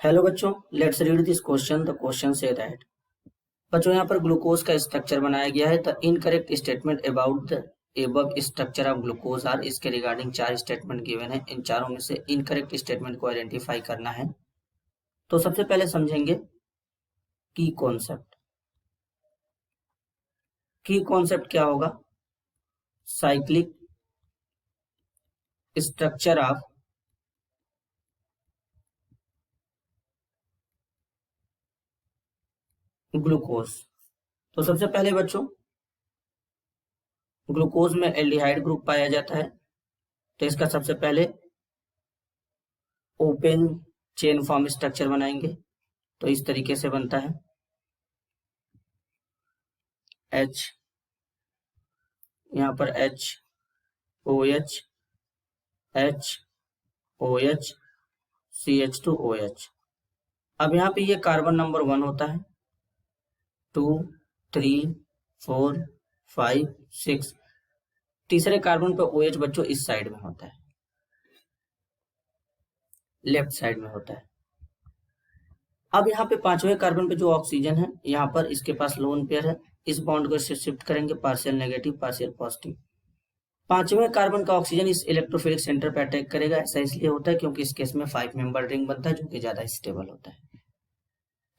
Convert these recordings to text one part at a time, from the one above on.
Hello बच्चों, let's read this question. The question says that बच्चों यहाँ पर ग्लूकोज का स्ट्रक्चर बनाया गया है। The incorrect statement about the above structure of glucose are. इसके रिगार्डिंग चार स्टेटमेंट गिवन है। इन चारों में से इनकरेक्ट स्टेटमेंट को आइडेंटिफाई करना है। तो सबसे पहले समझेंगे की कॉन्सेप्ट। की कॉन्सेप्ट क्या होगा? Cyclic structure of glucose. तो सबसे पहले बच्चों, ग्लूकोज में एल्डिहाइड ग्रुप पाया जाता है। तो इसका सबसे पहले ओपन चेन फॉर्म स्ट्रक्चर बनाएंगे। तो इस तरीके से बनता है H, यहाँ पर H OH H OH CH2OH। अब यहाँ पे ये कार्बन नंबर 1 होता है, 2 3 4 5 6। तीसरे कार्बन पे OH बच्चों इस साइड में होता है, लेफ्ट साइड में होता है। अब यहाँ पे पांचवें कार्बन पे जो ऑक्सीजन है, यहाँ पर इसके पास लोन पेयर है। इस बॉन्ड को इससे शिफ्ट करेंगे, पार्शियल नेगेटिव पार्शियल पॉजिटिव। पांचवें कार्बन का ऑक्सीजन इस इलेक्ट्रोफिलिक सेंटर पे अटैक करेगा। ऐसा इसलिए होता है क्योंकि इस केस में 5 मेंबर रिंग बनता है, जो कि ज्यादा स्टेबल होता है।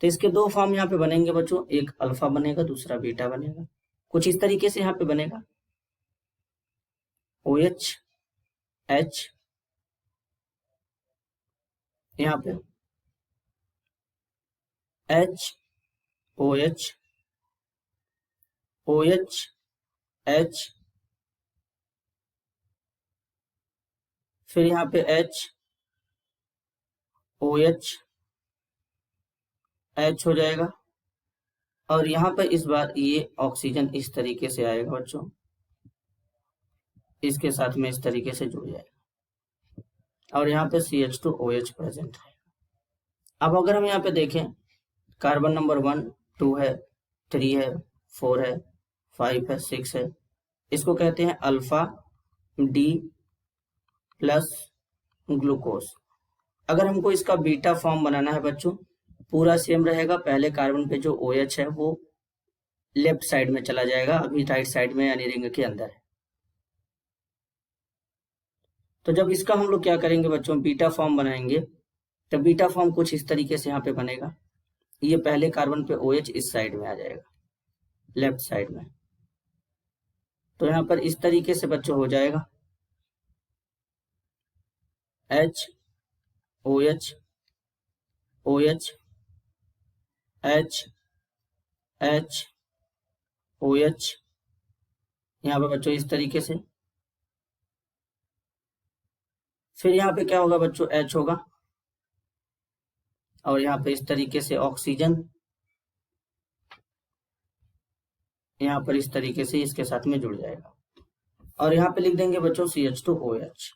तो इसके दो फॉर्म यहाँ पे बनेंगे बच्चों, एक अल्फा बनेगा, दूसरा बीटा बनेगा। कुछ इस तरीके से यहाँ पे बनेगा OH H, यहाँ पे H OH OH H, फिर यहाँ पे H OH H हो जाएगा। और यहाँ पर इस बार ये ऑक्सीजन इस तरीके से आएगा बच्चों, इसके साथ में इस तरीके से जुड़ जाएगा। और यहाँ पे CH2OH प्रेजेंट है। अब अगर हम यहाँ पे देखें, कार्बन नंबर 1 2 है, 3 है, 4 है, 5 है, 6 है। इसको कहते हैं अल्फा डी प्लस ग्लूकोज। अगर हमको इसका बीटा फॉर्म बनाना है बच्चों, पूरा सेम रहेगा। पहले कार्बन पे जो OH है वो लेफ्ट साइड में चला जाएगा, अभी राइट साइड में यानी रिंग के अंदर है। तो जब इसका हम लोग क्या करेंगे बच्चों, बीटा फॉर्म बनाएंगे। तो बीटा फॉर्म कुछ इस तरीके से यहाँ पे बनेगा। ये पहले कार्बन पे OH इस साइड में आ जाएगा, लेफ्ट साइड में। तो यहाँ पर इस तरीके से बच्चों हो जाएगा H OH OH H H OH, यहाँ पे बच्चों इस तरीके से। फिर यहाँ पे क्या होगा बच्चों, H होगा, और यहाँ पे इस तरीके से ऑक्सीजन, यहाँ पर इस तरीके से इसके साथ में जुड़ जाएगा। और यहाँ पे लिख देंगे बच्चों CH2OH।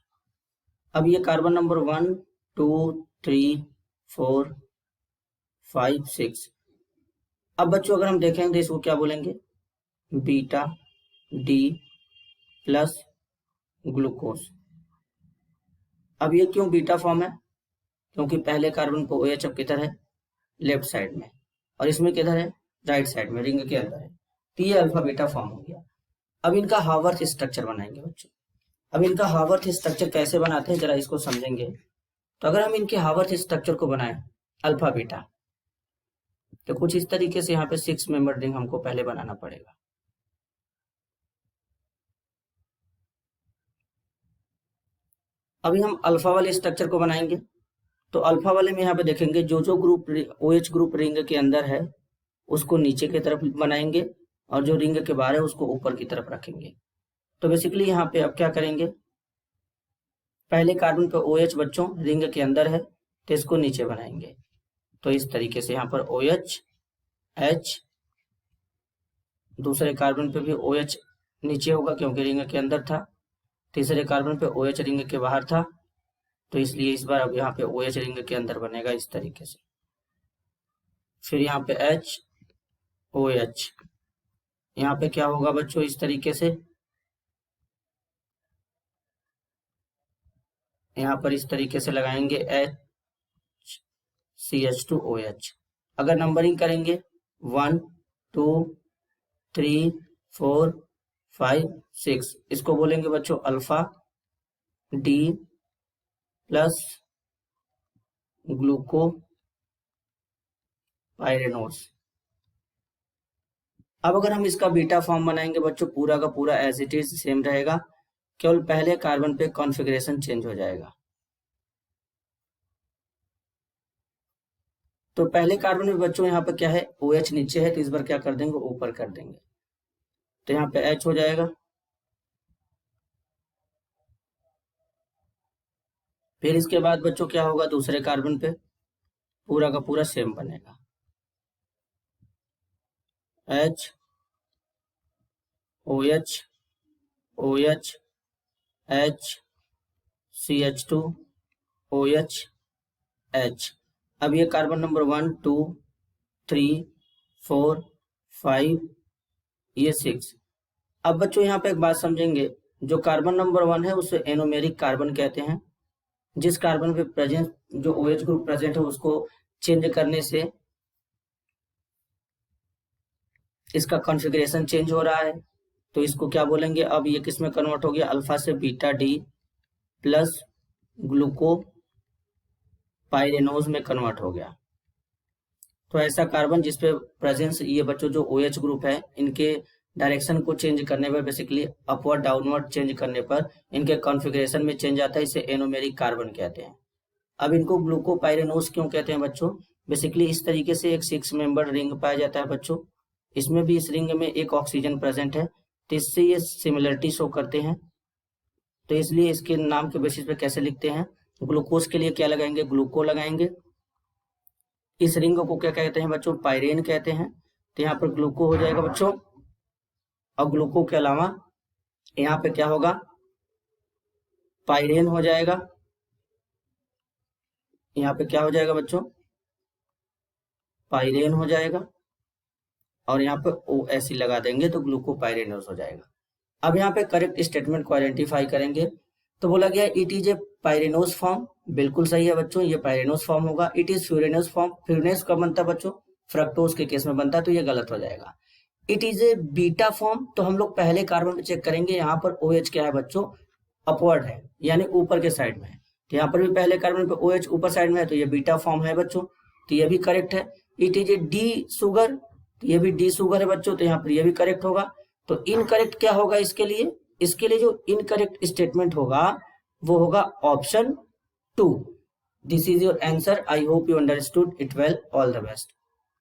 अब ये कार्बन नंबर 1 2 3 4 5 6। अब बच्चों अगर हम देखेंगे तो इसको क्या बोलेंगे, बीटा डी प्लस ग्लूकोज। अब ये क्यों बीटा फॉर्म है, क्योंकि पहले कार्बन को OH अब किधर है, लेफ्ट साइड में, और इसमें किधर है, राइट साइड में, रिंग के अंदर है। तो ये अल्फा बीटा फॉर्म हो गया। अब इनका हावर्थ स्ट्रक्चर बनाएंगे बच्चों। अब इनका हावर्थ स्ट्रक्चर कैसे बनाते हैं जरा इसको समझेंगे। तो अगर हम इनके हावर्थ स्ट्रक्चर को बनाएं अल्फा बीटा, तो कुछ इस तरीके से यहाँ पे 6 मेंबर रिंग हमको पहले बनाना पड़ेगा। अभी हम अल्फा वाले स्ट्रक्चर को बनाएंगे। तो अल्फा वाले में यहाँ पे देखेंगे जो जो ग्रुप OH ग्रुप रिंग के अंदर है उसको नीचे की तरफ बनाएंगे, और जो रिंग के बाहर है उसको ऊपर की तरफ रखेंगे। तो बेसिकली यहाँ पे अब क्या करेंगे, पहले कार्बन पे OH बच्चों रिंग के अंदर है, तो इसको नीचे बनाएंगे। तो इस तरीके से यहाँ पर OH H, दूसरे कार्बन पे भी OH नीचे होगा क्योंकि रिंग के अंदर था, तीसरे कार्बन पे OH रिंग के बाहर था, तो इसलिए इस बार अब यहाँ पे OH रिंग के अंदर बनेगा इस तरीके से। फिर यहाँ पे H OH, यहाँ पे क्या होगा बच्चों, इस तरीके से, यहाँ पर इस तरीके से लगाएंगे H CH2OH। अगर नंबरिंग करेंगे 1 2 3 4 5 6, इसको बोलेंगे बच्चों अल्फा डी प्लस ग्लूको पाइरेनोस। अब अगर हम इसका बीटा फॉर्म बनाएंगे बच्चों, पूरा का पूरा एज इट इज सेम रहेगा, केवल पहले कार्बन पे कॉन्फ़िगरेशन चेंज हो जाएगा। तो पहले कार्बन में बच्चों यहाँ पे क्या है, OH नीचे है, तो इस बार क्या कर देंगे, ऊपर कर देंगे, तो यहाँ पे H हो जाएगा। फिर इसके बाद बच्चों क्या होगा, दूसरे कार्बन पे पूरा का पूरा सेम बनेगा, H OH OH H CH2 OH H। अब ये कार्बन नंबर 1 2 3 4 5 ये 6। अब बच्चों यहाँ पे एक बात समझेंगे, जो कार्बन नंबर 1 है उसे एनोमेरिक कार्बन कहते हैं। जिस कार्बन पे प्रेजेंट जो OH ग्रुप प्रेजेंट है उसको चेंज करने से इसका कॉन्फ़िगरेशन चेंज हो रहा है, तो इसको क्या बोलेंगे, अब ये किस में कन्वर्ट हो गया, अल्फा से बीटा डी प्लस ग्लूको पाइरेनोज में कन्वर्ट हो गया। तो ऐसा कार्बन जिसपे प्रेजेंस ये बच्चों जो OH ग्रुप है, इनके डायरेक्शन को चेंज करने पर, बेसिकली अपवर्ड डाउनवर्ड चेंज करने पर इनके कॉन्फ़िगरेशन में चेंज आता है, इसे एनोमेरिक कार्बन कहते हैं। अब इनको ग्लूकोपाइरेनोस क्यों कहते हैं बच्चों, बेसिकली इस तरीके से एक 6 मेंबर रिंग पाया जाता है बच्चों, इसमें भी इस रिंग में एक ऑक्सीजन प्रेजेंट है, तो इससे ये सिमिलरिटी शो करते हैं, तो इसलिए इसके नाम के बेसिस पे कैसे लिखते हैं, ग्लूकोज के लिए क्या लगाएंगे, ग्लूको लगाएंगे। इस रिंग को क्या कहते हैं बच्चों, पाइरेन कहते हैं, तो यहाँ पर ग्लूको हो जाएगा बच्चों, और ग्लूको के अलावा यहाँ पे क्या होगा, पाइरेन हो जाएगा, यहाँ पे क्या हो जाएगा बच्चों, पाइरेन हो जाएगा, और यहाँ पे OH लगा देंगे तो ग्लूकोपाइरेनोस हो जाएगा। अब यहाँ पे करेक्ट स्टेटमेंट को आइडेंटिफाई करेंगे, तो बोला गया इट इज ए पाइरेनोस फॉर्म, बिल्कुल सही है बच्चों, ये पाइरेनोस फॉर्म होगा। इट इज फ्यूरेनोस फॉर्म, फ्यूरेनोस कब बनता है बच्चों, फ्रक्टोज के केस में बनता है, तो ये गलत हो जाएगा। It is a beta form, तो हम लोग पहले कार्बन पे चेक करेंगे, यहाँ पर OH क्या है बच्चों, अपवर्ड है, यानी ऊपर के साइड में है, तो यहाँ पर भी पहले कार्बन पे OH ऊपर साइड में है, तो ये बीटा फॉर्म है बच्चों, तो ये भी करेक्ट है। It is A D sugar, तो ये भी डी शुगर है बच्चों, तो यहाँ पर ये भी करेक्ट होगा। तो इनकरेक्ट क्या होगा इसके लिए, इसके लिए जो इनकरेक्ट स्टेटमेंट होगा वो होगा option 2। This is your answer, I hope you understood it well, all the best.